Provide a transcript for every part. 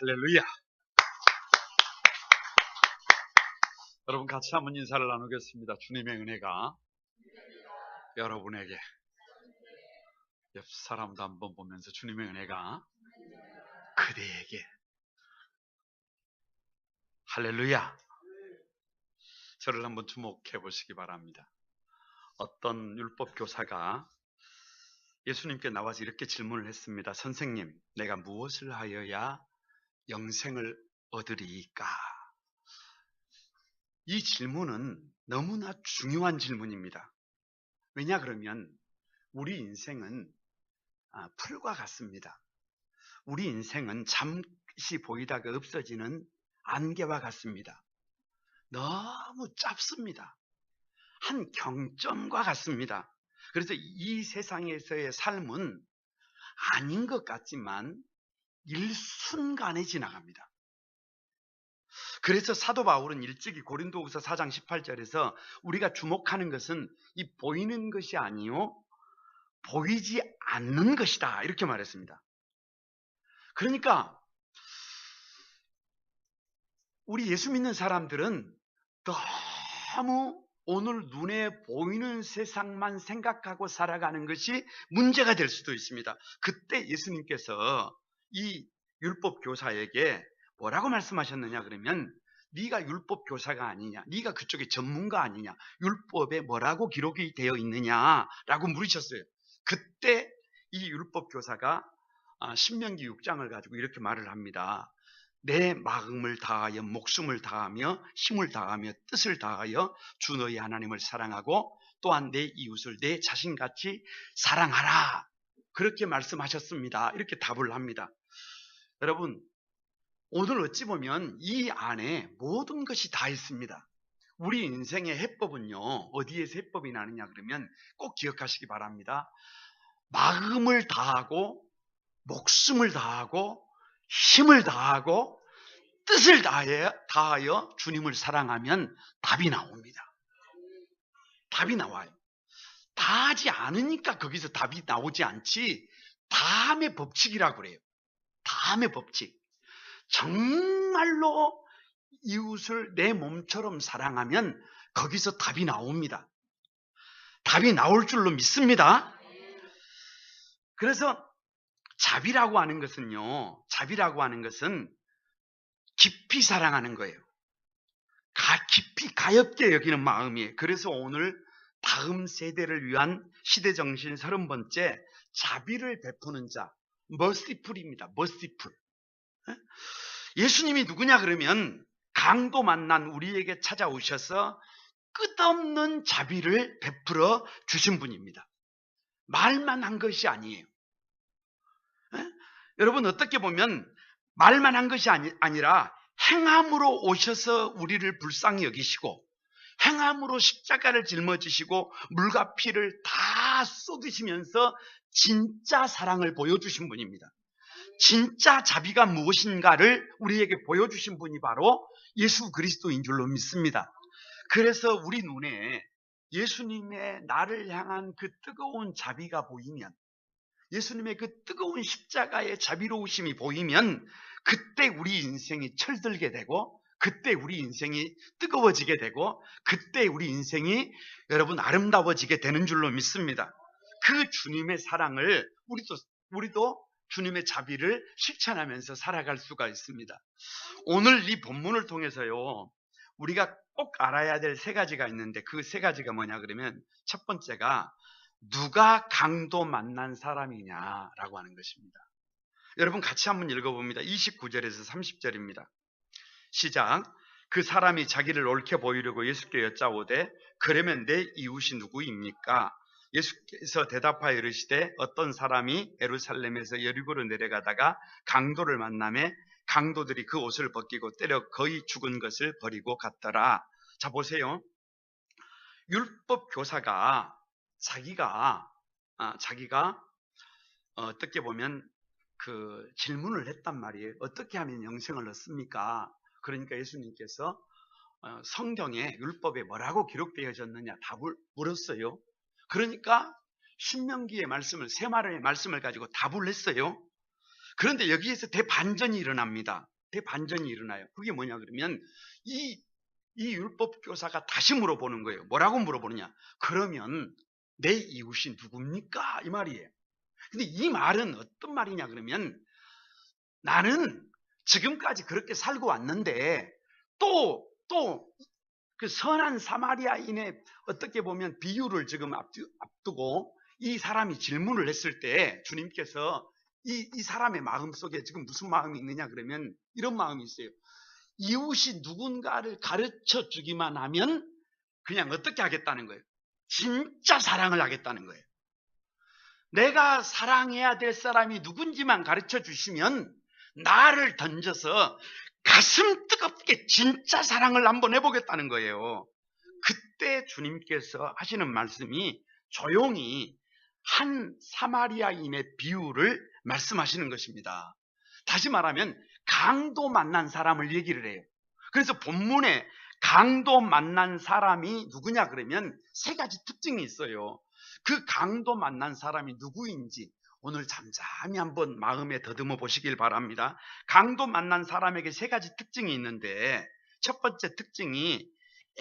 할렐루야. 여러분 같이 한번 인사를 나누겠습니다. 주님의 은혜가 여러분에게, 옆 사람도 한번 보면서 주님의 은혜가 그대에게. 할렐루야. 저를 한번 주목해 보시기 바랍니다. 어떤 율법 교사가 예수님께 나와서 이렇게 질문을 했습니다. 선생님, 내가 무엇을 하여야 영생을 얻으리까? 이 질문은 너무나 중요한 질문입니다. 왜냐 그러면 우리 인생은 풀과 같습니다. 우리 인생은 잠시 보이다가 없어지는 안개와 같습니다. 너무 짧습니다. 한 경점과 같습니다. 그래서 이 세상에서의 삶은 아닌 것 같지만 일순간에 지나갑니다. 그래서 사도 바울은 일찍이 고린도후서 4장 18절에서 우리가 주목하는 것은 이 보이는 것이 아니요 보이지 않는 것이다 이렇게 말했습니다. 그러니까 우리 예수 믿는 사람들은 너무 오늘 눈에 보이는 세상만 생각하고 살아가는 것이 문제가 될 수도 있습니다. 그때 예수님께서 이 율법 교사에게 뭐라고 말씀하셨느냐 그러면 네가 율법 교사가 아니냐, 네가 그쪽에 전문가 아니냐, 율법에 뭐라고 기록이 되어 있느냐라고 물으셨어요. 그때 이 율법 교사가 신명기 6장을 가지고 이렇게 말을 합니다. 내 마음을 다하여 목숨을 다하며 힘을 다하며 뜻을 다하여 주 너희 하나님을 사랑하고 또한 내 이웃을 내 자신같이 사랑하라. 그렇게 말씀하셨습니다. 이렇게 답을 합니다. 여러분, 오늘 어찌 보면 이 안에 모든 것이 다 있습니다. 우리 인생의 해법은요, 어디에서 해법이 나느냐 그러면 꼭 기억하시기 바랍니다. 마음을 다하고 목숨을 다하고 힘을 다하고 뜻을 다하여 주님을 사랑하면 답이 나옵니다. 답이 나와요. 다 하지 않으니까 거기서 답이 나오지 않지, 다음의 법칙이라고 그래요. 다음의 법칙. 정말로 이웃을 내 몸처럼 사랑하면 거기서 답이 나옵니다. 답이 나올 줄로 믿습니다. 그래서 자비라고 하는 것은요, 자비라고 하는 것은 깊이 사랑하는 거예요. 깊이 가엽게 여기는 마음이에요. 그래서 오늘 다음 세대를 위한 시대정신 30번째 자비를 베푸는 자, 머시풀입니다. 머시풀. 예수님이 누구냐 그러면 강도 만난 우리에게 찾아오셔서 끝없는 자비를 베풀어 주신 분입니다. 말만 한 것이 아니에요. 여러분 어떻게 보면 말만 한 것이 아니라 행함으로 오셔서 우리를 불쌍히 여기시고 행함으로 십자가를 짊어지시고 물과 피를 다 쏟으시면서 진짜 사랑을 보여주신 분입니다. 진짜 자비가 무엇인가를 우리에게 보여주신 분이 바로 예수 그리스도인 줄로 믿습니다. 그래서 우리 눈에 예수님의 나를 향한 그 뜨거운 자비가 보이면, 예수님의 그 뜨거운 십자가의 자비로우심이 보이면 그때 우리 인생이 철들게 되고 그때 우리 인생이 뜨거워지게 되고 그때 우리 인생이 여러분 아름다워지게 되는 줄로 믿습니다. 그 주님의 사랑을 우리도 주님의 자비를 실천하면서 살아갈 수가 있습니다. 오늘 이 본문을 통해서요, 우리가 꼭 알아야 될 세 가지가 있는데 그 세 가지가 뭐냐 그러면 첫 번째가 누가 강도 만난 사람이냐라고 하는 것입니다. 여러분 같이 한번 읽어봅니다. 29절에서 30절입니다. 시작. 그 사람이 자기를 옳게 보이려고 예수께 여짜오되 그러면 내 이웃이 누구입니까? 예수께서 대답하여 이르시되 어떤 사람이 예루살렘에서 여리고로 내려가다가 강도를 만나매 강도들이 그 옷을 벗기고 때려 거의 죽은 것을 버리고 갔더라. 자 보세요. 율법 교사가 자기가 어떻게 보면 그 질문을 했단 말이에요. 어떻게 하면 영생을 얻습니까? 그러니까 예수님께서 성경에 율법에 뭐라고 기록되어졌느냐 답을 물었어요. 그러니까 신명기의 말씀을, 세마라의 말씀을 가지고 답을 했어요. 그런데 여기에서 대반전이 일어납니다. 대반전이 일어나요. 그게 뭐냐 그러면 이 율법 교사가 다시 물어보는 거예요. 뭐라고 물어보느냐? 그러면 내 이웃이 누굽니까? 이 말이에요. 근데 이 말은 어떤 말이냐 그러면 나는 지금까지 그렇게 살고 왔는데 또 그 선한 사마리아인의 어떻게 보면 비유를 지금 앞두고 이 사람이 질문을 했을 때 주님께서 이 사람의 마음속에 지금 무슨 마음이 있느냐 그러면 이런 마음이 있어요. 이웃이 누군가를 가르쳐 주기만 하면 그냥 어떻게 하겠다는 거예요? 진짜 사랑을 하겠다는 거예요. 내가 사랑해야 될 사람이 누군지만 가르쳐 주시면 나를 던져서 가슴 뜨겁게 진짜 사랑을 한번 해보겠다는 거예요. 그때 주님께서 하시는 말씀이 조용히 한 사마리아인의 비유를 말씀하시는 것입니다. 다시 말하면 강도 만난 사람을 얘기를 해요. 그래서 본문에 강도 만난 사람이 누구냐 그러면 세 가지 특징이 있어요. 그 강도 만난 사람이 누구인지 오늘 잠잠히 한번 마음에 더듬어 보시길 바랍니다. 강도 만난 사람에게 세 가지 특징이 있는데 첫 번째 특징이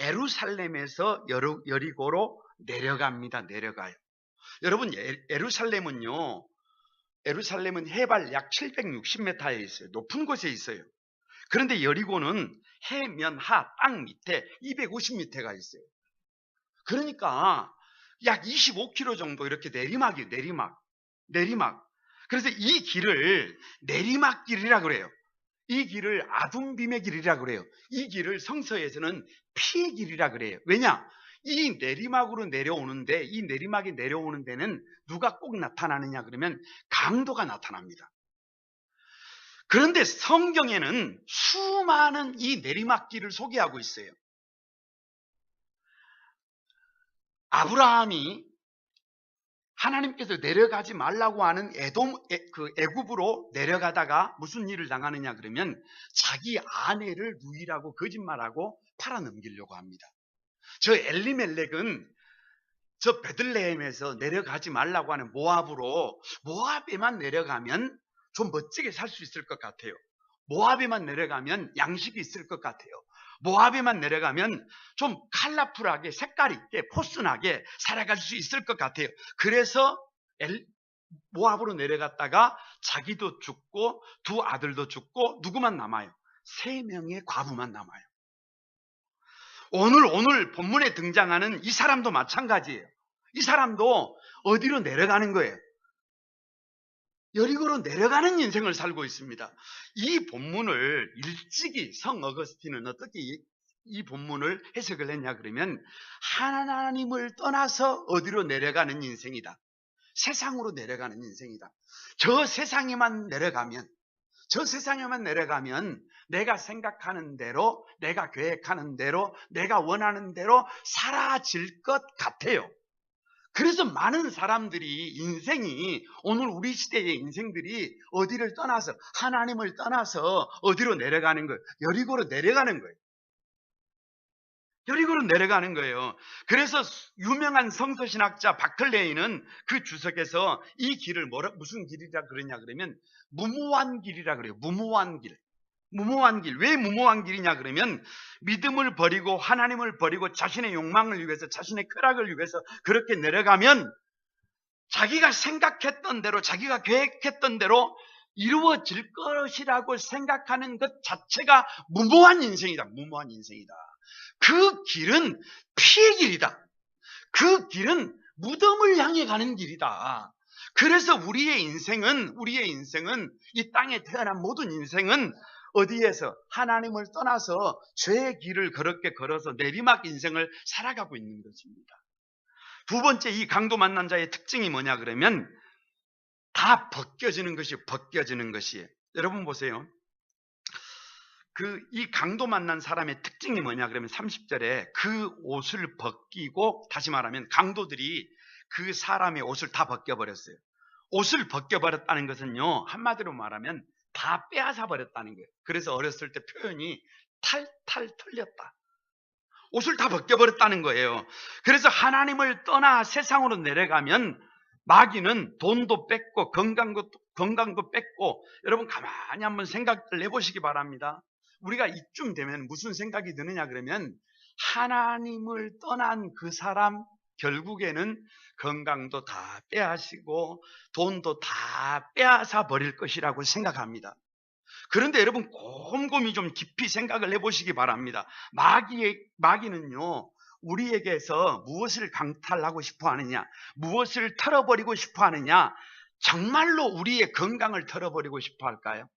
예루살렘에서 여리고로 내려갑니다. 내려가요. 여러분 예루살렘은 해발 약 760m에 있어요. 높은 곳에 있어요. 그런데 여리고는 해면하 땅 밑에 250m가 있어요. 그러니까 약 25km 정도 이렇게 내리막이에요. 내리막. 그래서 이 길을 내리막길이라 그래요. 이 길을 아둠빔의 길이라 그래요. 이 길을 성서에서는 피의 길이라 그래요. 왜냐? 이 내리막으로 내려오는데 이 내리막이 내려오는 데는 누가 꼭 나타나느냐 그러면 강도가 나타납니다. 그런데 성경에는 수많은 이 내리막길을 소개하고 있어요. 아브라함이 하나님께서 내려가지 말라고 하는 애굽으로 내려가다가 무슨 일을 당하느냐 그러면 자기 아내를 누이라고 거짓말하고 팔아넘기려고 합니다. 저 엘리멜렉은 저 베들레헴에서 내려가지 말라고 하는 모압에만 내려가면 좀 멋지게 살 수 있을 것 같아요. 모압에만 내려가면 양식이 있을 것 같아요. 모압에만 내려가면 좀 컬러풀하게 색깔 있게 포스나게 살아갈 수 있을 것 같아요. 그래서 모압으로 내려갔다가 자기도 죽고 두 아들도 죽고 누구만 남아요? 3명의 과부만 남아요. 오늘 본문에 등장하는 이 사람도 마찬가지예요. 이 사람도 어디로 내려가는 거예요? 여리고로 내려가는 인생을 살고 있습니다. 이 본문을 일찍이 성 어거스틴은 어떻게 이 본문을 해석을 했냐 그러면 하나님을 떠나서 어디로 내려가는 인생이다. 세상으로 내려가는 인생이다. 저 세상에만 내려가면 내가 생각하는 대로, 내가 계획하는 대로, 내가 원하는 대로 사라질 것 같아요. 그래서 많은 사람들이 인생이 오늘 우리 시대의 인생들이 어디를 떠나서 하나님을 떠나서 어디로 내려가는 거예요? 여리고로 내려가는 거예요. 여리고로 내려가는 거예요. 그래서 유명한 성서신학자 바클레이는 그 주석에서 이 길을 무슨 길이라 그러냐 그러면 무모한 길이라 그래요. 무모한 길. 왜 무모한 길이냐 그러면 믿음을 버리고 하나님을 버리고 자신의 욕망을 위해서 자신의 쾌락을 위해서 그렇게 내려가면 자기가 생각했던 대로 자기가 계획했던 대로 이루어질 것이라고 생각하는 것 자체가 무모한 인생이다. 무모한 인생이다. 그 길은 피의 길이다. 그 길은 무덤을 향해 가는 길이다. 그래서 우리의 인생은 이 땅에 태어난 모든 인생은 어디에서 하나님을 떠나서 죄의 길을 그렇게 걸어서 내리막 인생을 살아가고 있는 것입니다. 두 번째 이 강도 만난 자의 특징이 뭐냐 그러면 다 벗겨지는 것이에요. 여러분 보세요. 이 강도 만난 사람의 특징이 뭐냐 그러면 30절에 그 옷을 벗기고, 다시 말하면 강도들이 그 사람의 옷을 다 벗겨버렸어요. 옷을 벗겨버렸다는 것은요, 한마디로 말하면 다 빼앗아 버렸다는 거예요. 그래서 어렸을 때 표현이 탈탈 털렸다. 옷을 다 벗겨버렸다는 거예요. 그래서 하나님을 떠나 세상으로 내려가면 마귀는 돈도 뺏고 건강도 건강도 뺏고, 여러분 가만히 한번 생각을 해보시기 바랍니다. 우리가 이쯤 되면 무슨 생각이 드느냐 그러면, 하나님을 떠난 그 사람 결국에는 건강도 다 빼앗기고 돈도 다 빼앗아 버릴 것이라고 생각합니다. 그런데 여러분 곰곰이 좀 깊이 생각을 해보시기 바랍니다. 마귀는요, 우리에게서 무엇을 강탈하고 싶어 하느냐, 무엇을 털어버리고 싶어 하느냐, 정말로 우리의 건강을 털어버리고 싶어 할까요?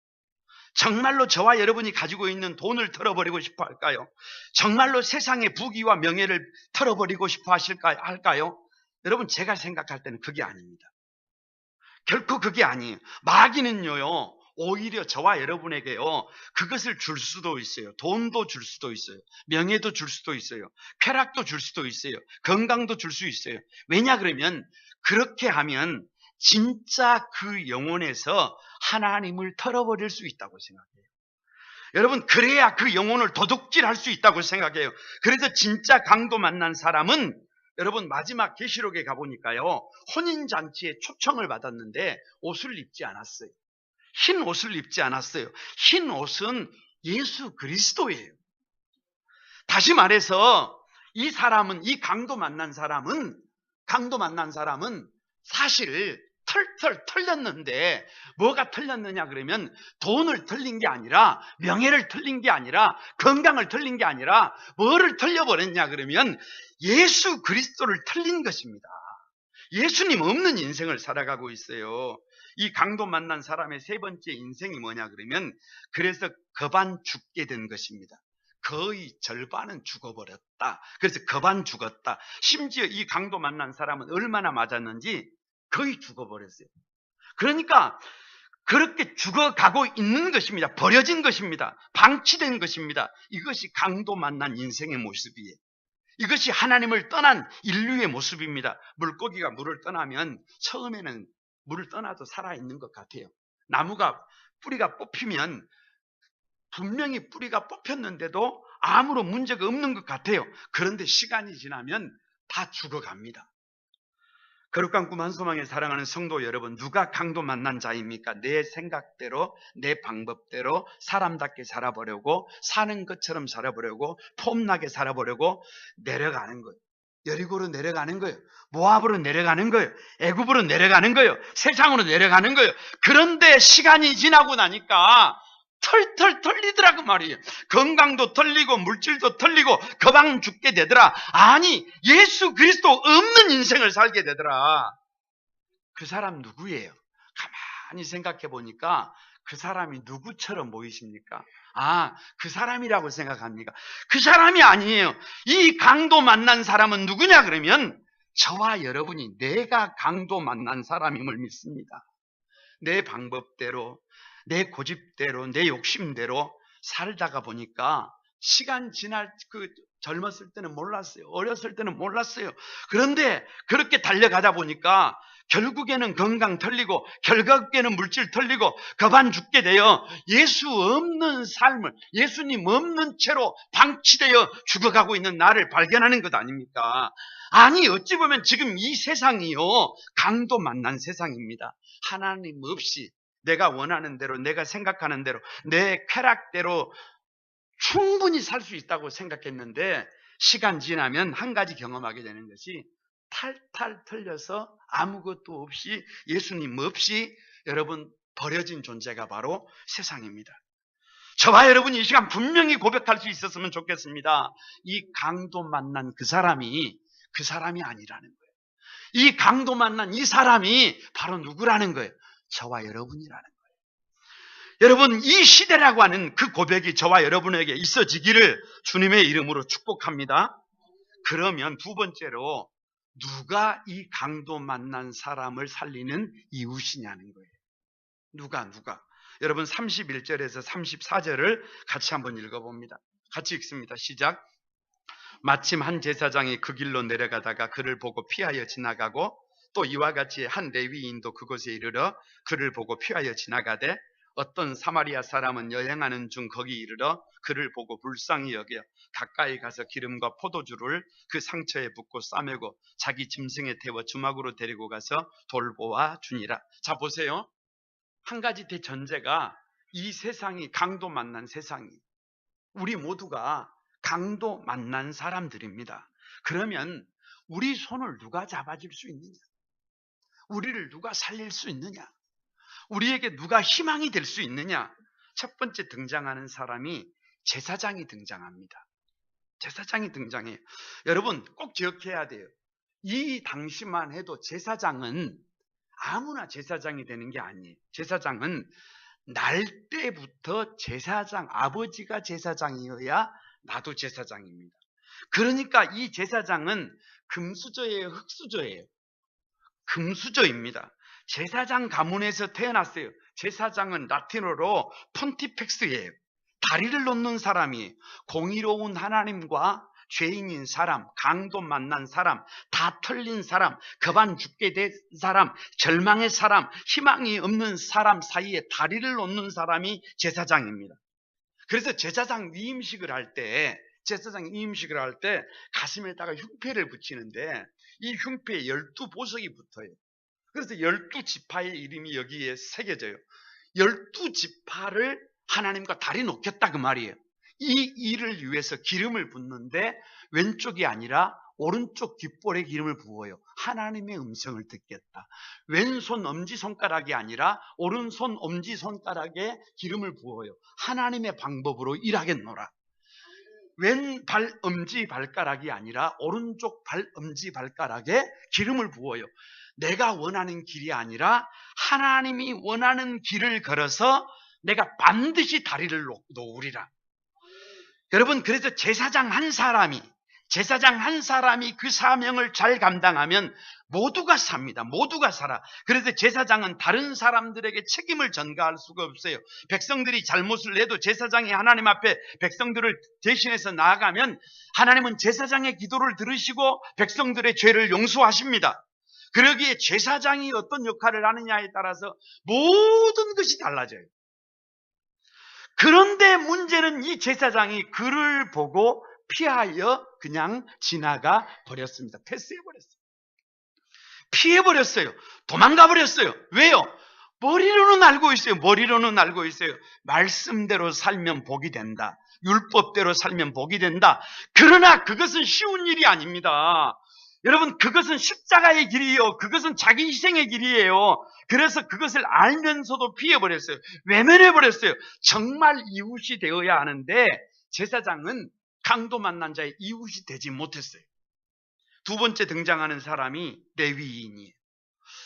정말로 저와 여러분이 가지고 있는 돈을 털어버리고 싶어 할까요? 정말로 세상의 부귀와 명예를 털어버리고 싶어 할까요? 여러분, 제가 생각할 때는 그게 아닙니다. 결코 그게 아니에요. 마귀는요, 오히려 저와 여러분에게요, 그것을 줄 수도 있어요. 돈도 줄 수도 있어요. 명예도 줄 수도 있어요. 쾌락도 줄 수도 있어요. 건강도 줄 수 있어요. 왜냐 그러면, 그렇게 하면 진짜 그 영혼에서 하나님을 털어버릴 수 있다고 생각해요. 여러분, 그래야 그 영혼을 도둑질할 수 있다고 생각해요. 그래서 진짜 강도 만난 사람은, 여러분 마지막 계시록에 가보니까요, 혼인잔치에 초청을 받았는데 옷을 입지 않았어요. 흰 옷을 입지 않았어요. 흰 옷은 예수 그리스도예요. 다시 말해서 이 강도 만난 사람은 사실 털털 털렸는데, 뭐가 털렸느냐 그러면 돈을 털린 게 아니라, 명예를 털린 게 아니라, 건강을 털린 게 아니라 뭐를 털려버렸냐 그러면 예수 그리스도를 털린 것입니다. 예수님 없는 인생을 살아가고 있어요. 이 강도 만난 사람의 세 번째 인생이 뭐냐 그러면, 그래서 거반 죽게 된 것입니다. 거의 절반은 죽어버렸다. 그래서 거반 죽었다. 심지어 이 강도 만난 사람은 얼마나 맞았는지 거의 죽어버렸어요. 그러니까 그렇게 죽어가고 있는 것입니다. 버려진 것입니다. 방치된 것입니다. 이것이 강도 만난 인생의 모습이에요. 이것이 하나님을 떠난 인류의 모습입니다. 물고기가 물을 떠나면 처음에는 물을 떠나도 살아있는 것 같아요. 나무가 뿌리가 뽑히면 분명히 뿌리가 뽑혔는데도 아무런 문제가 없는 것 같아요. 그런데 시간이 지나면 다 죽어갑니다. 거룩한 꿈 한소망에 사랑하는 성도 여러분, 누가 강도 만난 자입니까? 내 생각대로, 내 방법대로 사람답게 살아보려고, 사는 것처럼 살아보려고, 폼나게 살아보려고 내려가는 거예요. 여리고로 내려가는 거예요. 모압으로 내려가는 거예요. 애굽으로 내려가는 거예요. 세상으로 내려가는 거예요. 그런데 시간이 지나고 나니까 털털 털리더라고 말이에요. 건강도 털리고 물질도 털리고 거방 죽게 되더라. 아니, 예수 그리스도 없는 인생을 살게 되더라. 그 사람 누구예요? 가만히 생각해 보니까 그 사람이 누구처럼 보이십니까? 그 사람이라고 생각합니까? 그 사람이 아니에요. 이 강도 만난 사람은 누구냐 그러면, 저와 여러분이 내가 강도 만난 사람임을 믿습니다. 내 방법대로, 내 고집대로, 내 욕심대로 살다가 보니까 시간 지날 젊었을 때는 몰랐어요. 어렸을 때는 몰랐어요. 그런데 그렇게 달려가다 보니까 결국에는 건강 털리고, 결국에는 물질 털리고, 거반 죽게 되어 예수 없는 삶을, 예수님 없는 채로 방치되어 죽어가고 있는 나를 발견하는 것 아닙니까? 아니, 어찌 보면 지금 이 세상이요, 강도 만난 세상입니다. 하나님 없이 내가 원하는 대로, 내가 생각하는 대로, 내 쾌락대로 충분히 살 수 있다고 생각했는데, 시간 지나면 한 가지 경험하게 되는 것이, 탈탈 털려서 아무것도 없이, 예수님 없이 여러분 버려진 존재가 바로 세상입니다. 저와 여러분이 이 시간 분명히 고백할 수 있었으면 좋겠습니다. 이 강도 만난 그 사람이 아니라는 거예요. 이 강도 만난 이 사람이 바로 누구라는 거예요? 저와 여러분이라는 거예요. 여러분, 이 시대라고 하는 그 고백이 저와 여러분에게 있어지기를 주님의 이름으로 축복합니다. 그러면 두 번째로, 누가 이 강도 만난 사람을 살리는 이웃이냐는 거예요. 누가? 여러분 31절에서 34절을 같이 한번 읽어봅니다. 같이 읽습니다. 시작. 마침 한 제사장이 그 길로 내려가다가 그를 보고 피하여 지나가고, 또 이와 같이 한 레위인도 그곳에 이르러 그를 보고 피하여 지나가되, 어떤 사마리아 사람은 여행하는 중 거기 이르러 그를 보고 불쌍히 여겨 가까이 가서 기름과 포도주를 그 상처에 붓고 싸매고 자기 짐승에 태워 주막으로 데리고 가서 돌보아 주니라. 자, 보세요. 한 가지 대전제가 이 세상이 강도 만난 세상이 우리 모두가 강도 만난 사람들입니다. 그러면 우리 손을 누가 잡아줄 수 있느냐? 우리를 누가 살릴 수 있느냐? 우리에게 누가 희망이 될 수 있느냐? 첫 번째 등장하는 사람이 제사장이 등장합니다. 제사장이 등장해요. 여러분 꼭 기억해야 돼요. 이 당시만 해도 제사장은 아무나 제사장이 되는 게 아니에요. 제사장은 날 때부터 제사장, 아버지가 제사장이어야 나도 제사장입니다. 그러니까 이 제사장은 금수저예요, 흙수저예요? 금수저입니다. 제사장 가문에서 태어났어요. 제사장은 라틴어로 폰티펙스예요. 다리를 놓는 사람이 공의로운 하나님과 죄인인 사람, 강도 만난 사람, 다 털린 사람, 거반 죽게 된 사람, 절망의 사람, 희망이 없는 사람 사이에 다리를 놓는 사람이 제사장입니다. 그래서 제사장 위임식을 할 때 가슴에다가 흉패를 붙이는데 이 흉패에 12보석이 붙어요. 그래서 12지파의 이름이 여기에 새겨져요. 12지파를 하나님과 다리 놓겠다 그 말이에요. 이 일을 위해서 기름을 붓는데 왼쪽이 아니라 오른쪽 귓볼에 기름을 부어요. 하나님의 음성을 듣겠다. 왼손 엄지손가락이 아니라 오른손 엄지손가락에 기름을 부어요. 하나님의 방법으로 일하겠노라. 왼발 엄지발가락이 아니라 오른쪽 발 엄지발가락에 기름을 부어요. 내가 원하는 길이 아니라 하나님이 원하는 길을 걸어서 내가 반드시 다리를 놓으리라. 여러분, 그래서 제사장 한 사람이 그 사명을 잘 감당하면 모두가 삽니다. 모두가 살아. 그래서 제사장은 다른 사람들에게 책임을 전가할 수가 없어요. 백성들이 잘못을 해도 제사장이 하나님 앞에 백성들을 대신해서 나아가면 하나님은 제사장의 기도를 들으시고 백성들의 죄를 용서하십니다. 그러기에 제사장이 어떤 역할을 하느냐에 따라서 모든 것이 달라져요. 그런데 문제는 이 제사장이 그를 보고 피하여 그냥 지나가 버렸습니다. 패스해버렸어요. 피해버렸어요. 도망가버렸어요. 왜요? 머리로는 알고 있어요. 말씀대로 살면 복이 된다. 율법대로 살면 복이 된다. 그러나 그것은 쉬운 일이 아닙니다. 여러분, 그것은 십자가의 길이에요. 그것은 자기 희생의 길이에요. 그래서 그것을 알면서도 피해버렸어요. 외면해버렸어요. 정말 이웃이 되어야 하는데 제사장은 강도 만난 자의 이웃이 되지 못했어요. 두 번째 등장하는 사람이 레위인이에요.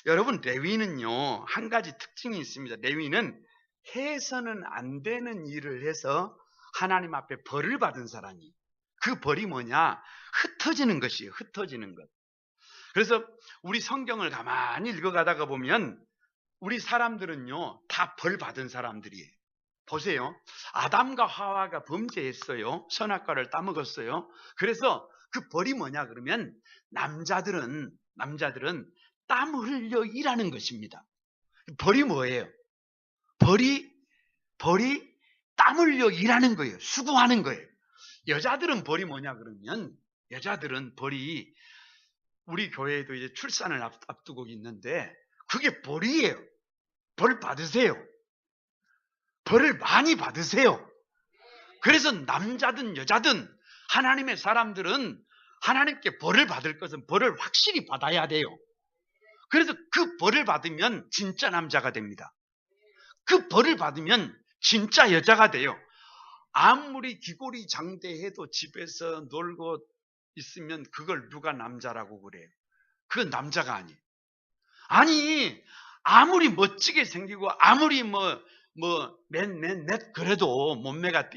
여러분, 레위는요 한 가지 특징이 있습니다. 레위는 해서는 안 되는 일을 해서 하나님 앞에 벌을 받은 사람이에요. 그 벌이 뭐냐? 흩어지는 것이에요. 흩어지는 것. 그래서 우리 성경을 가만히 읽어가다가 보면 우리 사람들은요 다 벌 받은 사람들이에요. 보세요. 아담과 하와가 범죄했어요. 선악과를 따먹었어요. 그래서 그 벌이 뭐냐 그러면 남자들은 땀 흘려 일하는 것입니다. 벌이 뭐예요? 벌이 땀 흘려 일하는 거예요. 수고하는 거예요. 여자들은 벌이 뭐냐 그러면 여자들은 벌이 우리 교회에도 이제 출산을 앞두고 있는데 그게 벌이에요. 벌 받으세요. 벌을 많이 받으세요. 그래서 남자든 여자든 하나님의 사람들은 하나님께 벌을 받을 것은 벌을 확실히 받아야 돼요. 그래서 그 벌을 받으면 진짜 남자가 됩니다. 그 벌을 받으면 진짜 여자가 돼요. 아무리 기골이 장대해도 집에서 놀고 있으면 그걸 누가 남자라고 그래요? 그건 남자가 아니에요. 아니, 아무리 멋지게 생기고 아무리 그래도 몸매가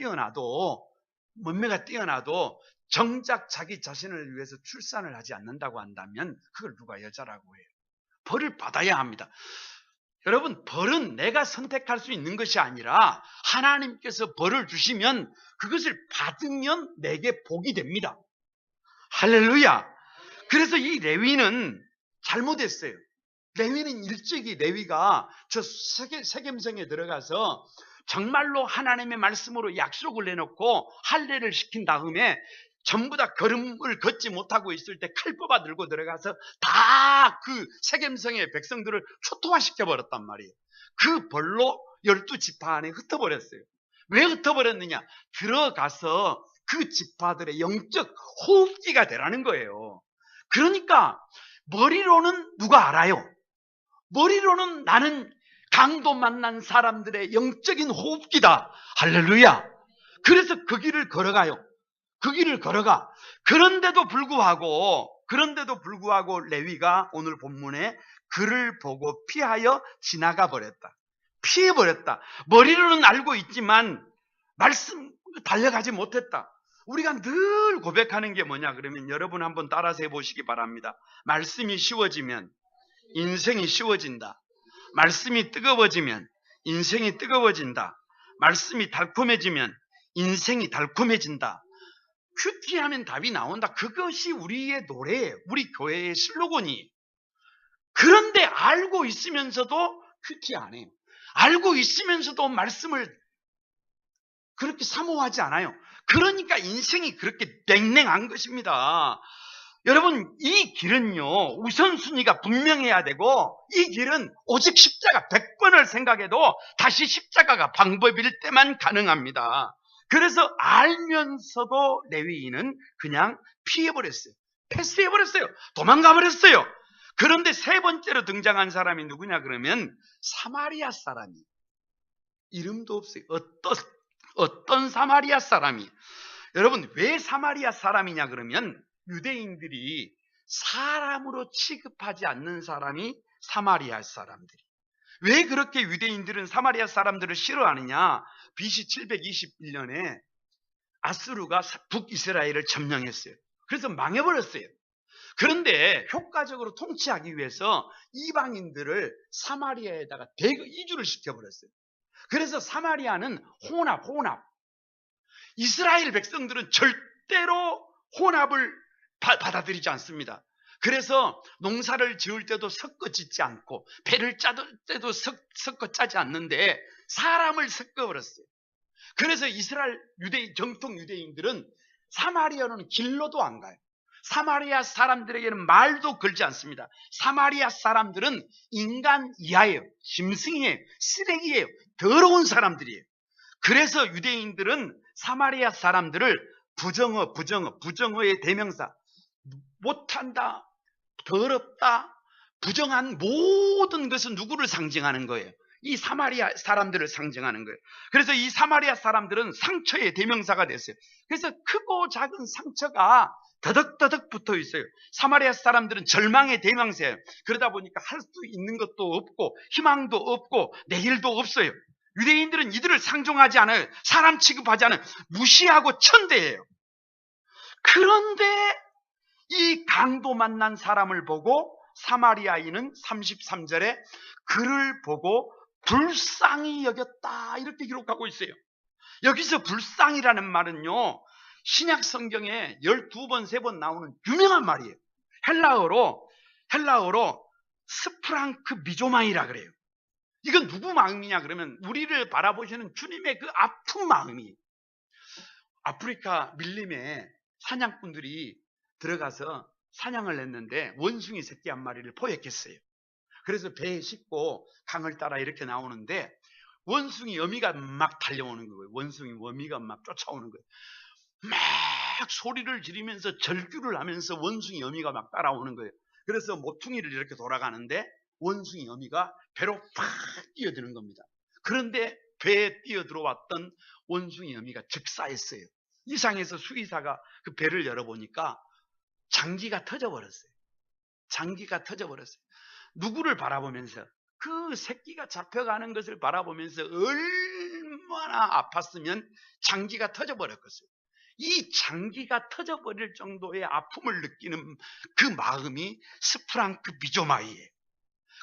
뛰어나도 정작 자기 자신을 위해서 출산을 하지 않는다고 한다면 그걸 누가 여자라고 해요? 벌을 받아야 합니다. 여러분, 벌은 내가 선택할 수 있는 것이 아니라 하나님께서 벌을 주시면 그것을 받으면 내게 복이 됩니다. 할렐루야. 그래서 이 레위는 잘못했어요. 레위는 일찍이 레위가 저 세겜성에 들어가서 정말로 하나님의 말씀으로 약속을 내놓고 할례를 시킨 다음에 전부 다 걸음을 걷지 못하고 있을 때 칼 뽑아 들고 들어가서 다 그 세겜성의 백성들을 초토화시켜 버렸단 말이에요. 그 벌로 12지파 안에 흩어버렸어요. 왜 흩어버렸느냐? 들어가서 그 지파들의 영적 호흡기가 되라는 거예요. 그러니까 머리로는 누가 알아요? 머리로는 나는 강도 만난 사람들의 영적인 호흡기다. 할렐루야. 그래서 그 길을 걸어가요. 그 길을 걸어가. 그런데도 불구하고 레위가 오늘 본문에 그를 보고 피하여 지나가 버렸다. 피해버렸다. 머리로는 알고 있지만 말씀 달려가지 못했다. 우리가 늘 고백하는 게 뭐냐 그러면 여러분 한번 따라서 해보시기 바랍니다. 말씀이 쉬워지면 인생이 쉬워진다. 말씀이 뜨거워지면 인생이 뜨거워진다. 말씀이 달콤해지면 인생이 달콤해진다. 큐티하면 답이 나온다. 그것이 우리의 노래예요. 우리 교회의 슬로건이에요. 그런데 알고 있으면서도 큐티 안 해요. 알고 있으면서도 말씀을 그렇게 사모하지 않아요. 그러니까 인생이 그렇게 냉랭한 것입니다. 여러분, 이 길은요, 우선순위가 분명해야 되고, 이 길은 오직 십자가 100번을 생각해도 다시 십자가가 방법일 때만 가능합니다. 그래서 알면서도 레위인은 그냥 피해버렸어요. 패스해버렸어요. 도망가버렸어요. 그런데 세 번째로 등장한 사람이 누구냐 그러면 사마리아 사람이. 이름도 없어요. 어떤 사마리아 사람이. 여러분, 왜 사마리아 사람이냐 그러면 유대인들이 사람으로 취급하지 않는 사람이 사마리아 사람들이. 왜 그렇게 유대인들은 사마리아 사람들을 싫어하느냐? BC 721년에 아수르가 북이스라엘을 점령했어요. 그래서 망해버렸어요. 그런데 효과적으로 통치하기 위해서 이방인들을 사마리아에다가 이주를 시켜버렸어요. 그래서 사마리아는 혼합. 이스라엘 백성들은 절대로 혼합을 받아들이지 않습니다. 그래서 농사를 지을 때도 섞어 짓지 않고 배를 짤 때도 섞어 짜지 않는데 사람을 섞어버렸어요. 그래서 이스라엘 정통 유대인들은 사마리아로는 길로도 안 가요. 사마리아 사람들에게는 말도 걸지 않습니다. 사마리아 사람들은 인간 이하예요. 짐승이에요. 쓰레기예요. 더러운 사람들이에요. 그래서 유대인들은 사마리아 사람들을 부정어의 대명사, 못한다, 더럽다, 부정한 모든 것은 누구를 상징하는 거예요? 이 사마리아 사람들을 상징하는 거예요. 그래서 이 사마리아 사람들은 상처의 대명사가 됐어요. 그래서 크고 작은 상처가 더덕더덕 붙어 있어요. 사마리아 사람들은 절망의 대명사예요. 그러다 보니까 할 수 있는 것도 없고 희망도 없고 내일도 없어요. 유대인들은 이들을 상종하지 않아요. 사람 취급하지 않아요. 무시하고 천대해요. 그런데 이 강도 만난 사람을 보고 사마리아인은 33절에 그를 보고 불쌍히 여겼다 이렇게 기록하고 있어요. 여기서 불쌍이라는 말은요, 신약 성경에 12번, 3번 나오는 유명한 말이에요. 헬라어로 스프랑크 미조마이라 그래요. 이건 누구 마음이냐 그러면 우리를 바라보시는 주님의 그 아픈 마음이. 아프리카 밀림에 사냥꾼들이 들어가서 사냥을 했는데 원숭이 새끼 한 마리를 포획했어요. 그래서 배에 싣고 강을 따라 이렇게 나오는데 원숭이 어미가 막 달려오는 거예요. 원숭이 어미가 막 쫓아오는 거예요. 막 소리를 지르면서 절규를 하면서 원숭이 어미가 막 따라오는 거예요. 그래서 모퉁이를 이렇게 돌아가는데 원숭이 어미가 배로 팍 뛰어드는 겁니다. 그런데 배에 뛰어들어왔던 원숭이 어미가 즉사했어요. 이상해서 수의사가 그 배를 열어보니까 장기가 터져버렸어요. 장기가 터져버렸어요. 누구를 바라보면서, 그 새끼가 잡혀가는 것을 바라보면서 얼마나 아팠으면 장기가 터져버렸겠어요. 이 장기가 터져버릴 정도의 아픔을 느끼는 그 마음이 스프랑크 미조마이예요.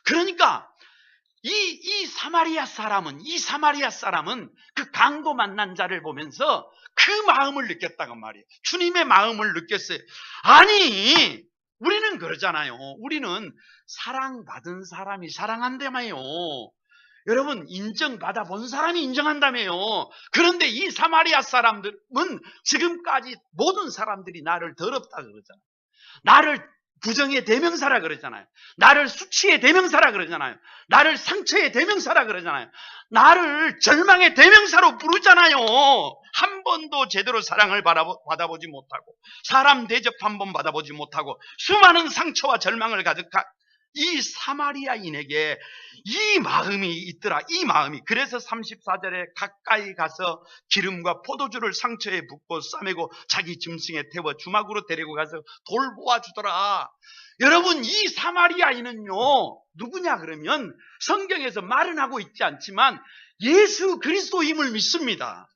그러니까 이 사마리아 사람은 그 강도 만난 자를 보면서 그 마음을 느꼈다고 말이에요. 주님의 마음을 느꼈어요. 아니, 우리는 그러잖아요. 우리는 사랑받은 사람이 사랑한다며요. 여러분, 인정받아 본 사람이 인정한다며요. 그런데 이 사마리아 사람들은 지금까지 모든 사람들이 나를 더럽다 그러잖아요. 나를 부정의 대명사라 그러잖아요. 나를 수치의 대명사라 그러잖아요. 나를 상처의 대명사라 그러잖아요. 나를 절망의 대명사로 부르잖아요. 한 번도 제대로 사랑을 받아보지 못하고, 사람 대접 한 번 받아보지 못하고, 수많은 상처와 절망을 가득한 이 사마리아인에게 이 마음이 있더라. 이 마음이. 그래서 34절에 가까이 가서 기름과 포도주를 상처에 붓고 싸매고 자기 짐승에 태워 주막으로 데리고 가서 돌보아 주더라. 여러분, 이 사마리아인은요, 누구냐 그러면 성경에서 말은 하고 있지 않지만 예수 그리스도임을 믿습니다.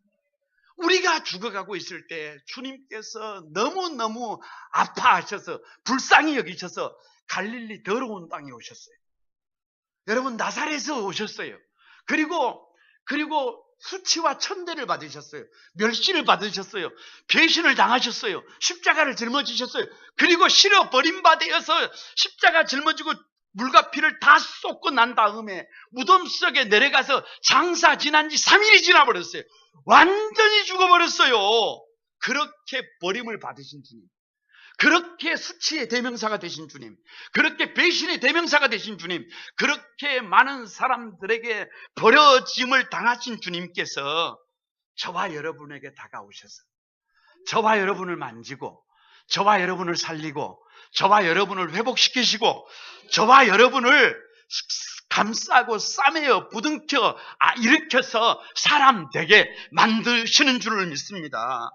우리가 죽어가고 있을 때 주님께서 너무너무 아파하셔서 불쌍히 여기셔서 갈릴리 더러운 땅에 오셨어요. 여러분, 나사렛에서 오셨어요. 그리고 수치와 천대를 받으셨어요. 멸시를 받으셨어요. 배신을 당하셨어요. 십자가를 짊어지셨어요. 그리고 실어 버림받아서 십자가 짊어지고 물과 피를 다 쏟고 난 다음에 무덤 속에 내려가서 장사 지난 지 3일이 지나버렸어요. 완전히 죽어버렸어요. 그렇게 버림을 받으신 주님, 그렇게 수치의 대명사가 되신 주님, 그렇게 배신의 대명사가 되신 주님, 그렇게 많은 사람들에게 버려짐을 당하신 주님께서 저와 여러분에게 다가오셔서 저와 여러분을 만지고 저와 여러분을 살리고 저와 여러분을 회복시키시고 저와 여러분을 감싸고 싸매어 부둥켜 일으켜서 사람 되게 만드시는 줄을 믿습니다.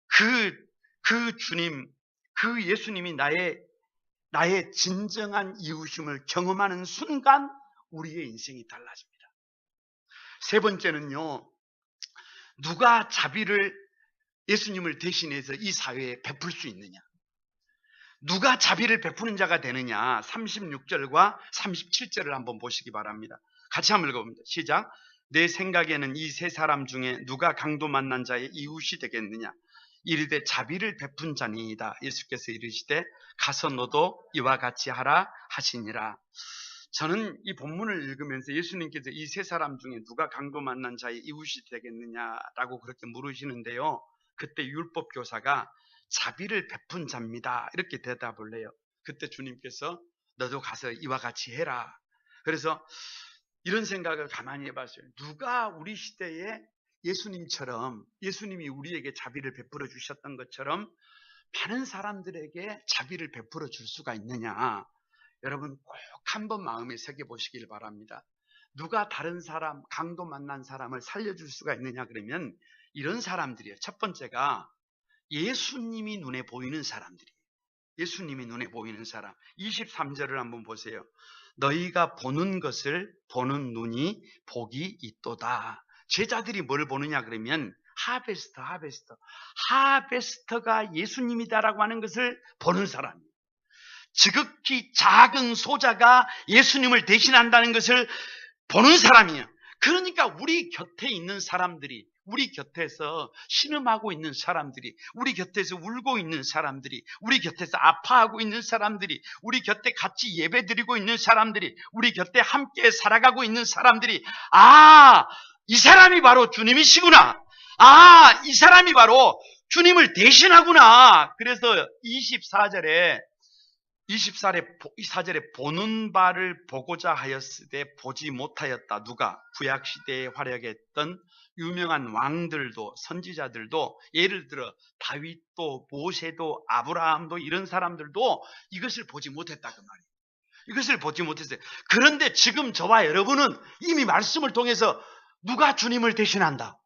그 주님, 그 예수님이 나의 진정한 이웃임을 경험하는 순간 우리의 인생이 달라집니다. 세 번째는요, 누가 자비를 예수님을 대신해서 이 사회에 베풀 수 있느냐? 누가 자비를 베푸는 자가 되느냐? 36절과 37절을 한번 보시기 바랍니다. 같이 한번 읽어봅니다. 시작. 내 생각에는 이 세 사람 중에 누가 강도 만난 자의 이웃이 되겠느냐? 이르되 자비를 베푼 자니이다. 예수께서 이르시되 가서 너도 이와 같이 하라 하시니라. 저는 이 본문을 읽으면서 예수님께서 이 세 사람 중에 누가 강도 만난 자의 이웃이 되겠느냐라고 그렇게 물으시는데요. 그때 율법 교사가 자비를 베푼 자입니다, 이렇게 대답을 해요. 그때 주님께서 너도 가서 이와 같이 해라. 그래서 이런 생각을 가만히 해봤어요. 누가 우리 시대에 예수님처럼, 예수님이 우리에게 자비를 베풀어 주셨던 것처럼 많은 사람들에게 자비를 베풀어 줄 수가 있느냐? 여러분 꼭 한번 마음에 새겨보시길 바랍니다. 누가 다른 사람, 강도 만난 사람을 살려줄 수가 있느냐 그러면 이런 사람들이에요. 첫 번째가 예수님이 눈에 보이는 사람들이에요. 예수님이 눈에 보이는 사람. 23절을 한번 보세요. 너희가 보는 것을 보는 눈이 복이 있도다. 제자들이 뭘 보느냐 그러면 하베스터가 예수님이다라고 하는 것을 보는 사람이에요. 지극히 작은 소자가 예수님을 대신한다는 것을 보는 사람이에요. 그러니까 우리 곁에 있는 사람들이, 우리 곁에서 신음하고 있는 사람들이, 우리 곁에서 울고 있는 사람들이, 우리 곁에서 아파하고 있는 사람들이, 우리 곁에 같이 예배드리고 있는 사람들이, 우리 곁에 함께 살아가고 있는 사람들이, 이 사람이 바로 주님이시구나. 이 사람이 바로 주님을 대신하구나. 그래서 24절에 보는 바를 보고자 하였으되 보지 못하였다. 누가? 구약시대에 활약했던 유명한 왕들도, 선지자들도, 예를 들어 다윗도, 모세도, 아브라함도, 이런 사람들도 이것을 보지 못했다 그 말이에요. 이것을 보지 못했어요. 그런데 지금 저와 여러분은 이미 말씀을 통해서 누가 주님을 대신한다?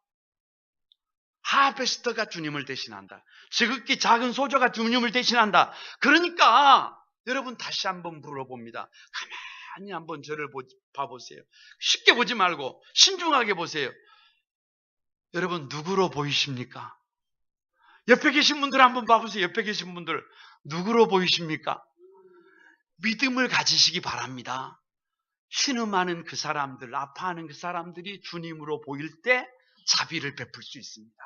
하베스터가 주님을 대신한다. 지극히 작은 소저가 주님을 대신한다. 그러니까 여러분 다시 한번 물어봅니다. 가만히 한번 저를 봐보세요. 쉽게 보지 말고 신중하게 보세요. 여러분 누구로 보이십니까? 옆에 계신 분들 한번 봐보세요. 옆에 계신 분들 누구로 보이십니까? 믿음을 가지시기 바랍니다. 신음하는 그 사람들, 아파하는 그 사람들이 주님으로 보일 때 자비를 베풀 수 있습니다.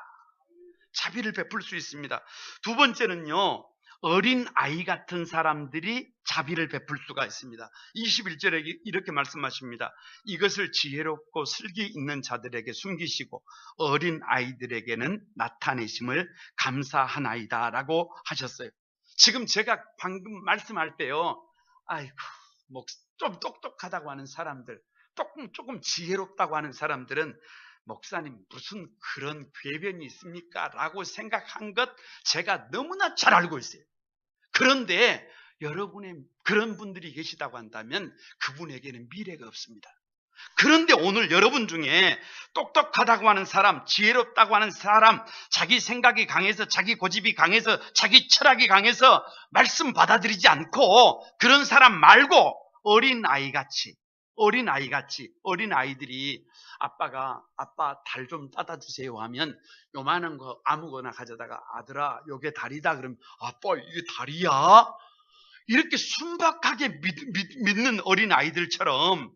자비를 베풀 수 있습니다. 두 번째는요, 어린 아이 같은 사람들이 자비를 베풀 수가 있습니다. 21절에 이렇게 말씀하십니다. 이것을 지혜롭고 슬기 있는 자들에게 숨기시고 어린 아이들에게는 나타내심을 감사하나이다 라고 하셨어요. 지금 제가 방금 말씀할 때요, 아이고, 좀 똑똑하다고 하는 사람들, 조금 지혜롭다고 하는 사람들은 목사님 무슨 그런 궤변이 있습니까? 라고 생각한 것 제가 너무나 잘 알고 있어요. 그런데 여러분의 그런 분들이 계시다고 한다면 그분에게는 미래가 없습니다. 그런데 오늘 여러분 중에 똑똑하다고 하는 사람, 지혜롭다고 하는 사람, 자기 생각이 강해서, 자기 고집이 강해서, 자기 철학이 강해서 말씀 받아들이지 않고 그런 사람 말고 어린아이같이 어린아이들이 아빠 달 좀 따다 주세요 하면 요만한 거 아무거나 가져다가 아들아 요게 달이다 그러면 아빠 이게 달이야? 이렇게 순박하게 믿는 어린아이들처럼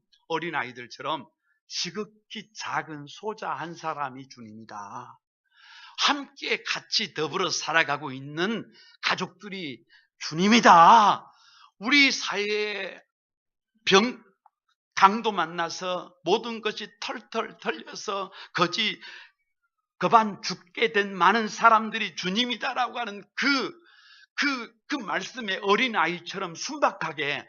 지극히 작은 소자 한 사람이 주님이다. 함께 같이 더불어 살아가고 있는 가족들이 주님이다. 우리 사회에 강도 만나서 모든 것이 털털 털려서 거반 죽게 된 많은 사람들이 주님이다라고 하는 그 말씀에 어린아이처럼 순박하게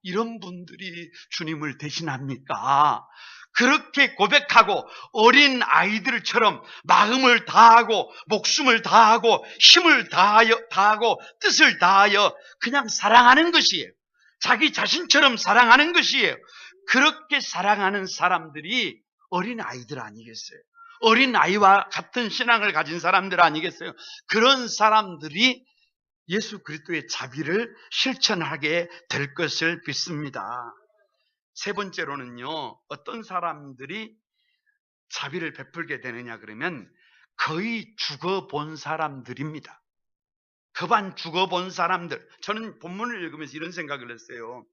이런 분들이 주님을 대신합니까? 그렇게 고백하고 어린아이들처럼 마음을 다하고 목숨을 다하고 힘을 다하고 뜻을 다하여 그냥 사랑하는 것이에요. 자기 자신처럼 사랑하는 것이에요. 그렇게 사랑하는 사람들이 어린아이들 아니겠어요? 어린아이와 같은 신앙을 가진 사람들 아니겠어요? 그런 사람들이 예수 그리스도의 자비를 실천하게 될 것을 믿습니다. 세 번째로는요, 어떤 사람들이 자비를 베풀게 되느냐 그러면 거의 죽어본 사람들입니다. 거반 죽어본 사람들. 저는 본문을 읽으면서 이런 생각을 했어요.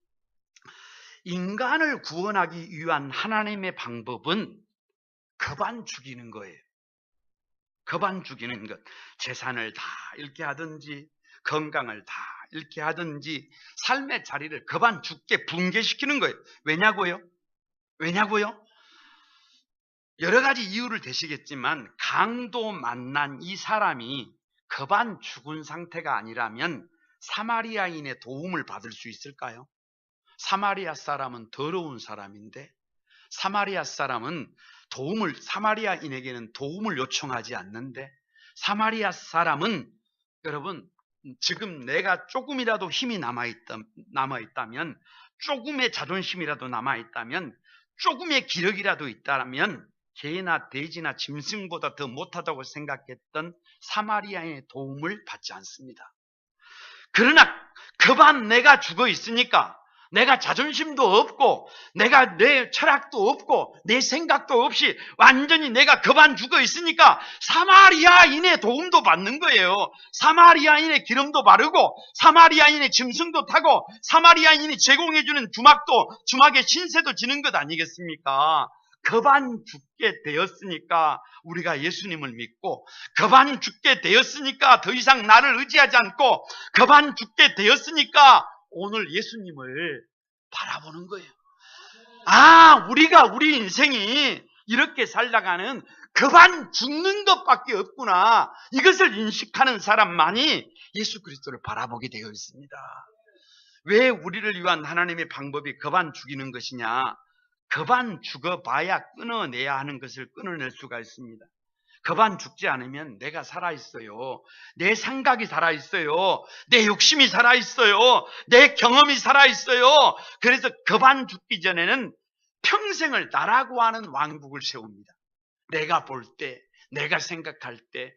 인간을 구원하기 위한 하나님의 방법은 거반 죽이는 거예요. 거반 죽이는 것. 재산을 다 잃게 하든지 건강을 다 잃게 하든지 삶의 자리를 거반 죽게 붕괴시키는 거예요. 왜냐고요? 여러 가지 이유를 대시겠지만 강도 만난 이 사람이 거반 죽은 상태가 아니라면 사마리아인의 도움을 받을 수 있을까요? 사마리아 사람은 더러운 사람인데 사마리아 사마리아인에게는 도움을 요청하지 않는데 사마리아 사람은 여러분 지금 내가 조금이라도 힘이 남아있다면 조금의 자존심이라도 남아있다면 조금의 기력이라도 있다면 개나 돼지나 짐승보다 더 못하다고 생각했던 사마리아인의 도움을 받지 않습니다. 그러나 거반 내가 죽어 있으니까 내가 자존심도 없고 내가 내 철학도 없고 내 생각도 없이 완전히 내가 거반 죽어 있으니까 사마리아인의 도움도 받는 거예요. 사마리아인의 기름도 바르고 사마리아인의 짐승도 타고 사마리아인이 제공해주는 주막의 신세도 지는 것 아니겠습니까? 거반 죽게 되었으니까 우리가 예수님을 믿고 거반 죽게 되었으니까 더 이상 나를 의지하지 않고 거반 죽게 되었으니까 오늘 예수님을 바라보는 거예요. 우리 인생이 이렇게 살다가는 거반 죽는 것밖에 없구나. 이것을 인식하는 사람만이 예수 그리스도를 바라보게 되어 있습니다. 왜 우리를 위한 하나님의 방법이 거반 죽이는 것이냐? 거반 죽어봐야 끊어내야 하는 것을 끊어낼 수가 있습니다. 거반 죽지 않으면 내가 살아있어요. 내 생각이 살아있어요. 내 욕심이 살아있어요. 내 경험이 살아있어요. 그래서 거반 죽기 전에는 평생을 나라고 하는 왕국을 세웁니다. 내가 볼 때, 내가 생각할 때,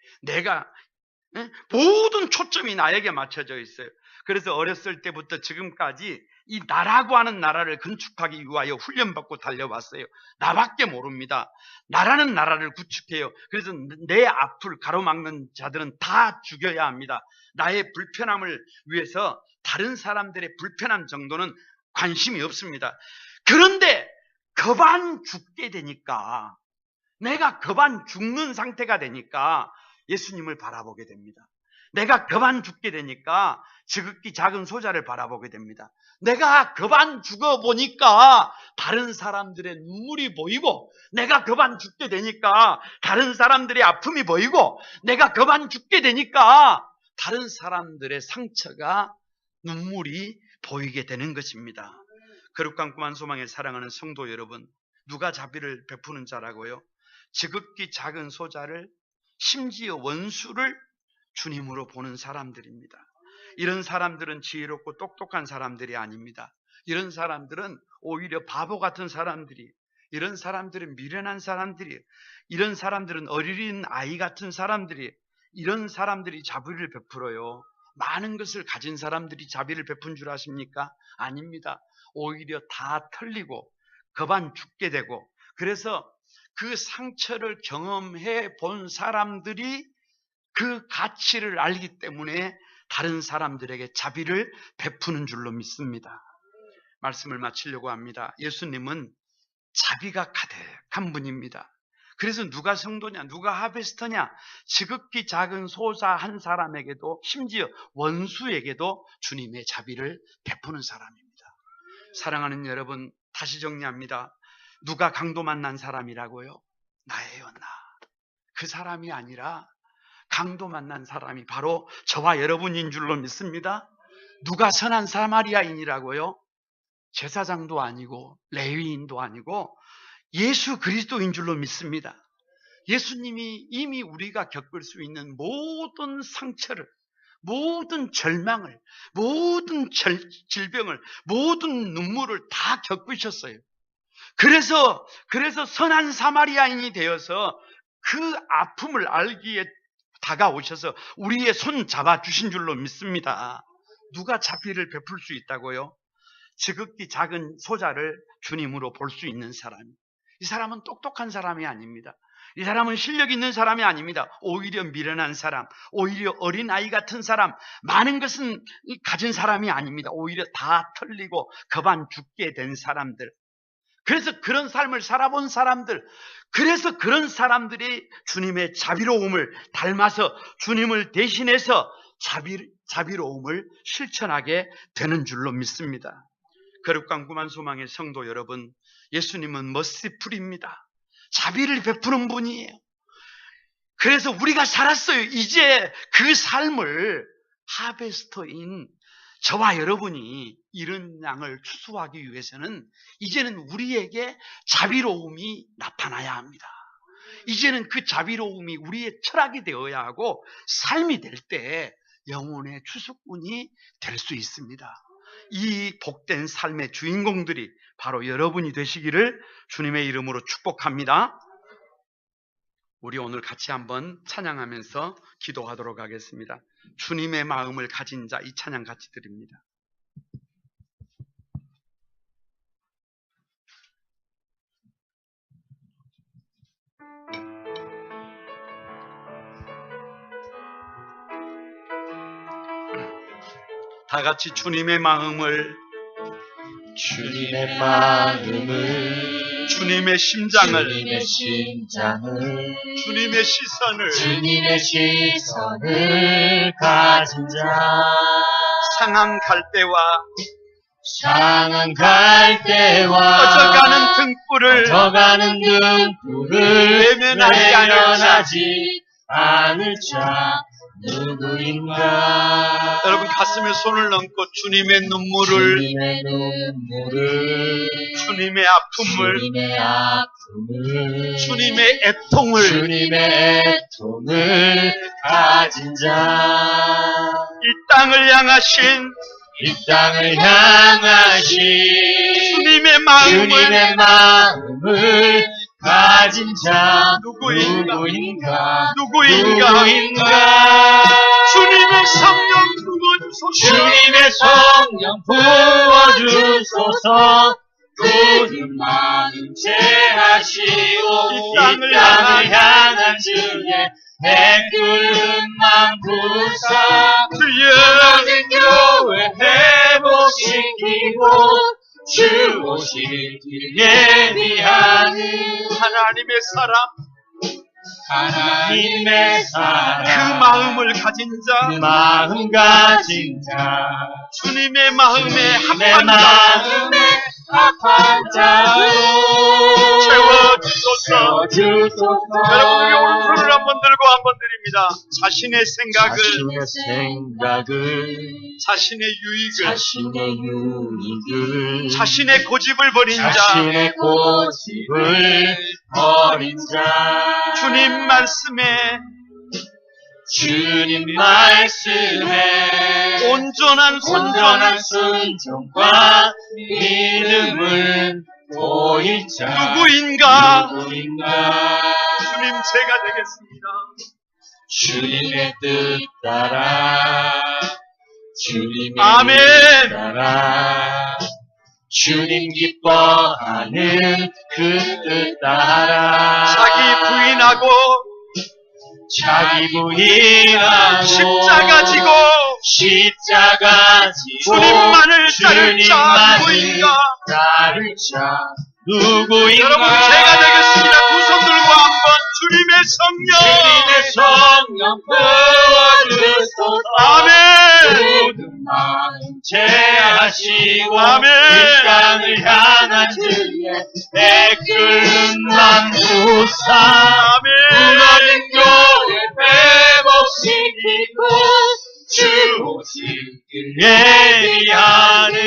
모든 초점이 나에게 맞춰져 있어요. 그래서 어렸을 때부터 지금까지 이 나라고 하는 나라를 건축하기 위하여 훈련받고 달려왔어요. 나밖에 모릅니다. 나라는 나라를 구축해요. 그래서 내 앞을 가로막는 자들은 다 죽여야 합니다. 나의 불편함을 위해서 다른 사람들의 불편함 정도는 관심이 없습니다. 그런데 거반 죽게 되니까 내가 거반 죽는 상태가 되니까 예수님을 바라보게 됩니다. 내가 거반 죽게 되니까 지극히 작은 소자를 바라보게 됩니다. 내가 거반 죽어보니까 다른 사람들의 눈물이 보이고 내가 거반 죽게 되니까 다른 사람들의 아픔이 보이고 내가 거반 죽게 되니까 다른 사람들의 상처가 눈물이 보이게 되는 것입니다. 거룩한 소망에 사랑하는 성도 여러분, 누가 자비를 베푸는 자라고요? 지극히 작은 소자를, 심지어 원수를 주님으로 보는 사람들입니다. 이런 사람들은 지혜롭고 똑똑한 사람들이 아닙니다. 이런 사람들은 오히려 바보 같은 사람들이, 이런 사람들은 미련한 사람들이, 이런 사람들은 어린 아이 같은 사람들이, 이런 사람들이 자비를 베풀어요. 많은 것을 가진 사람들이 자비를 베푼 줄 아십니까? 아닙니다. 오히려 다 털리고 거반 죽게 되고, 그래서 그 상처를 경험해 본 사람들이 그 가치를 알기 때문에 다른 사람들에게 자비를 베푸는 줄로 믿습니다. 말씀을 마치려고 합니다. 예수님은 자비가 가득한 분입니다. 그래서 누가 성도냐, 누가 하베스터냐, 지극히 작은 소자 한 사람에게도, 심지어 원수에게도 주님의 자비를 베푸는 사람입니다. 사랑하는 여러분, 다시 정리합니다. 누가 강도 만난 사람이라고요? 나예요, 나. 그 사람이 아니라 강도 만난 사람이 바로 저와 여러분인 줄로 믿습니다. 누가 선한 사마리아인이라고요? 제사장도 아니고 레위인도 아니고 예수 그리스도인 줄로 믿습니다. 예수님이 이미 우리가 겪을 수 있는 모든 상처를, 모든 절망을, 모든 질병을, 모든 눈물을 다 겪으셨어요. 그래서 선한 사마리아인이 되어서 그 아픔을 알기에 다가오셔서 우리의 손 잡아주신 줄로 믿습니다. 누가 자비를 베풀 수 있다고요? 지극히 작은 소자를 주님으로 볼 수 있는 사람. 이 사람은 똑똑한 사람이 아닙니다. 이 사람은 실력 있는 사람이 아닙니다. 오히려 미련한 사람, 오히려 어린아이 같은 사람, 많은 것은 가진 사람이 아닙니다. 오히려 다 털리고 거반 죽게 된 사람들. 그래서 그런 삶을 살아본 사람들, 그래서 그런 사람들이 주님의 자비로움을 닮아서 주님을 대신해서 자비로움을 실천하게 되는 줄로 믿습니다. 거룩한 소망의 성도 여러분, 예수님은 머시풀입니다. 자비를 베푸는 분이에요. 그래서 우리가 살았어요. 이제 그 삶을 하베스터인 저와 여러분이 이런 양을 추수하기 위해서는 이제는 우리에게 자비로움이 나타나야 합니다. 이제는 그 자비로움이 우리의 철학이 되어야 하고 삶이 될 때 영혼의 추수꾼이 될 수 있습니다. 이 복된 삶의 주인공들이 바로 여러분이 되시기를 주님의 이름으로 축복합니다. 우리 오늘 같이 한번 찬양하면서 기도하도록 하겠습니다. 주님의 마음을 가진 자, 이 찬양 같이 드립니다. 다 같이 주님의 마음을, 주님의 마음을, 주님의 심장을, 주님의 심장을, 주님의 시선을, 주님의 시선을 가진 자, 상한 갈대와 상한 갈대와 꺼져가는 등불을 외면하지 않을 자 누구인가? 여러분 가슴에 손을 얹고 주님의 눈물을, 주님의 아픔을, 주님의 애통을 가진 자, 이 땅을 향하신 주님의 마음을 가진 자 누구인가? 주님의 성령 부어주소서. 굳은 마음 제하시오. 이 땅을 향한 주의 백굴름만 부사 무너진 교회 회복시키고 주 오실 길 예비하는 하나님의 사랑, 그 마음을 가진 자, 주님의 마음에 합한 자로 채워주소서. 여러분 우리 오른손을 한번 들고 한번 드립니다. 드립니다. 자신의 생각을, 자신의 유익을, 자신의 고집을 버린 자, 주님 말씀에 온전한 순종과 믿음을 보일 자 누구인가? 주님, 제가 되겠습니다. 주님의 뜻 따라 아멘. 주님 기뻐하는 그 뜻 따라 자기 부인하고 십자가 지고 주님만을 따를 자 누구인가? 여러분, 제가 되겠습니다. 두 손 들고 한번 주님의 성령 부어주소서. 아멘. 모든 마음 제하시고 아멘. 이 땅을 향한 주의 애끓는 만부사 무너진 교회 회복시키고 주 오실 길 예비하는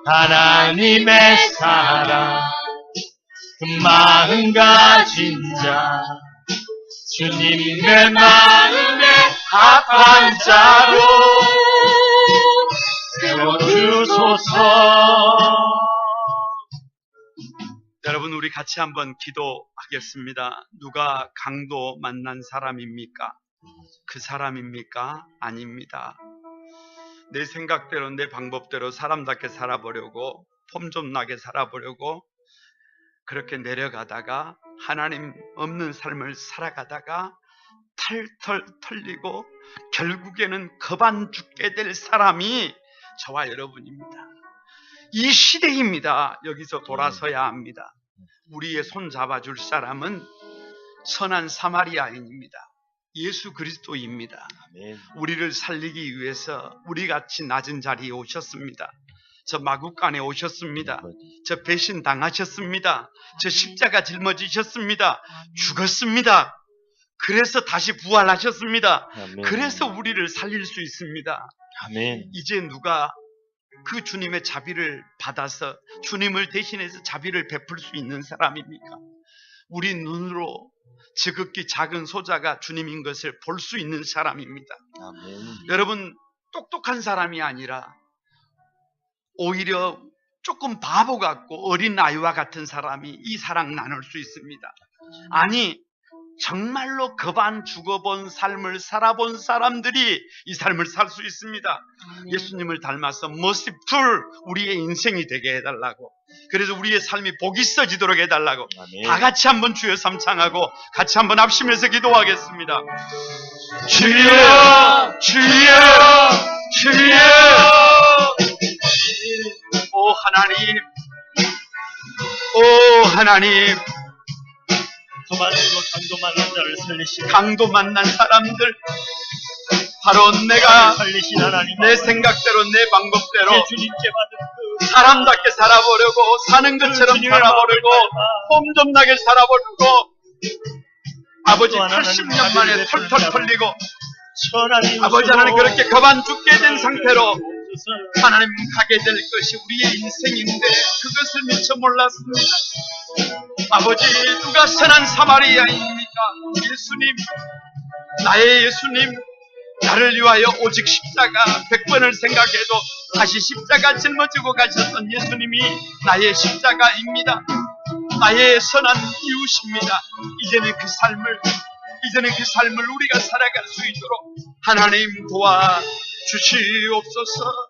하나님의 사랑 그 마음 가진 자 주님의 마음에 합한 자로 세워주소서. 여러분, 우리 같이 한번 기도하겠습니다. 누가 강도 만난 사람입니까? 그 사람입니까? 아닙니다. 내 생각대로, 내 방법대로 사람답게 살아보려고, 폼 좀 나게 살아보려고 그렇게 내려가다가 하나님 없는 삶을 살아가다가 털털 털리고 결국에는 겁안 죽게 될 사람이 저와 여러분입니다. 이 시대입니다. 여기서 돌아서야 합니다. 우리의 손 잡아줄 사람은 선한 사마리아인입니다. 예수 그리스도입니다. 우리를 살리기 위해서 우리같이 낮은 자리에 오셨습니다. 저 마국간에 오셨습니다. 저 배신 당하셨습니다. 저 십자가 짊어지셨습니다. 죽었습니다. 그래서 다시 부활하셨습니다. 그래서 우리를 살릴 수 있습니다. 이제 누가 그 주님의 자비를 받아서 주님을 대신해서 자비를 베풀 수 있는 사람입니까? 우리 눈으로 지극히 작은 소자가 주님인 것을 볼 수 있는 사람입니다. 여러분, 똑똑한 사람이 아니라 오히려 조금 바보 같고 어린 아이와 같은 사람이 이 사랑 나눌 수 있습니다. 아니, 정말로 겁안 죽어본 삶을 살아본 사람들이 이 삶을 살 수 있습니다. 예수님을 닮아서 merciful 우리의 인생이 되게 해달라고, 그래서 우리의 삶이 복이 있어지도록 해달라고. 다 같이 한번 주여 삼창하고 같이 한번 합심해서 기도하겠습니다. 주여, 주여, 주여. 오 하나님, 오 하나님, 강도 만난 자를 살리시는 강도 만난 사람들, 바로 내가 살리신 하나님, 내 생각대로 내 방법대로 주님께 받은 그 사람답게 살아보려고, 사는 것처럼 살아보려고, 폼 좀 나게 살아보려고, 아버지 80년 만에 털털 털리고 아버지 하나님 그렇게 겁안 죽게 된 상태로 하나님 가게 될 것이 우리의 인생인데 그것을 미처 몰랐습니다. 아버지, 누가 선한 사마리아입니까? 예수님, 나의 예수님, 나를 위하여 오직 십자가 100번을 생각해도 다시 십자가 짊어지고 가셨던 예수님이 나의 십자가입니다. 나의 선한 이웃입니다. 이제는 그 삶을 우리가 살아갈 수 있도록 하나님 도와주시옵소서.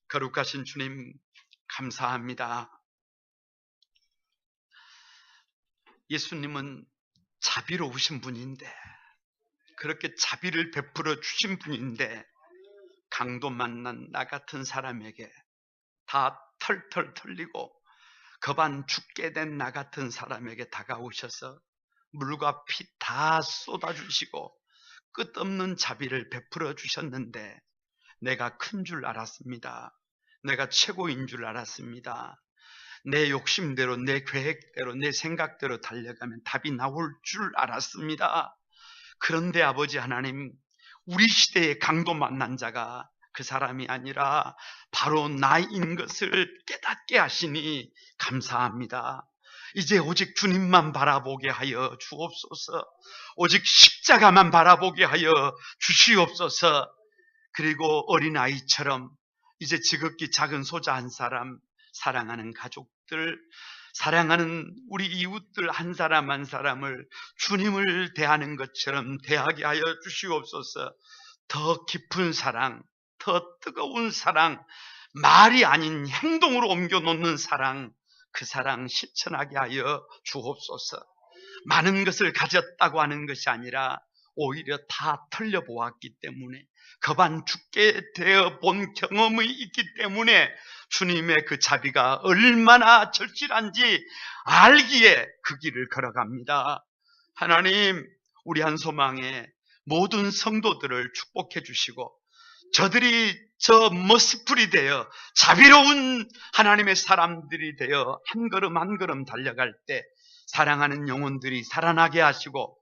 거룩하신 주님, 감사합니다. 예수님은 자비로우신 분인데, 그렇게 자비를 베풀어 주신 분인데, 강도 만난 나 같은 사람에게 다 털털 털리고 겁안 죽게 된 나 같은 사람에게 다가오셔서 물과 피 다 쏟아주시고 끝없는 자비를 베풀어 주셨는데, 내가 큰 줄 알았습니다. 내가 최고인 줄 알았습니다. 내 욕심대로, 내 계획대로, 내 생각대로 달려가면 답이 나올 줄 알았습니다. 그런데 아버지 하나님, 우리 시대의 강도 만난 자가 그 사람이 아니라 바로 나인 것을 깨닫게 하시니 감사합니다. 이제 오직 주님만 바라보게 하여 주옵소서. 오직 십자가만 바라보게 하여 주시옵소서. 그리고 어린아이처럼 이제 지극히 작은 소자 한 사람, 사랑하는 가족들, 사랑하는 우리 이웃들 한 사람 한 사람을 주님을 대하는 것처럼 대하게 하여 주시옵소서. 더 깊은 사랑, 더 뜨거운 사랑, 말이 아닌 행동으로 옮겨놓는 사랑, 그 사랑 실천하게 하여 주옵소서. 많은 것을 가졌다고 하는 것이 아니라 오히려 다 털려보았기 때문에, 겁안 죽게 되어 본 경험이 있기 때문에 주님의 그 자비가 얼마나 절실한지 알기에 그 길을 걸어갑니다. 하나님, 우리 한소망의 모든 성도들을 축복해 주시고, 저들이 저 머시풀이 되어 자비로운 하나님의 사람들이 되어 한 걸음 한 걸음 달려갈 때 사랑하는 영혼들이 살아나게 하시고,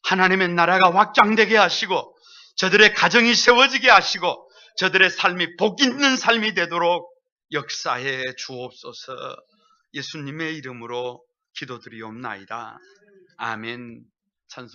하나님의 나라가 확장되게 하시고, 저들의 가정이 세워지게 하시고, 저들의 삶이 복 있는 삶이 되도록 역사해 주옵소서. 예수님의 이름으로 기도드리옵나이다. 아멘. 찬송.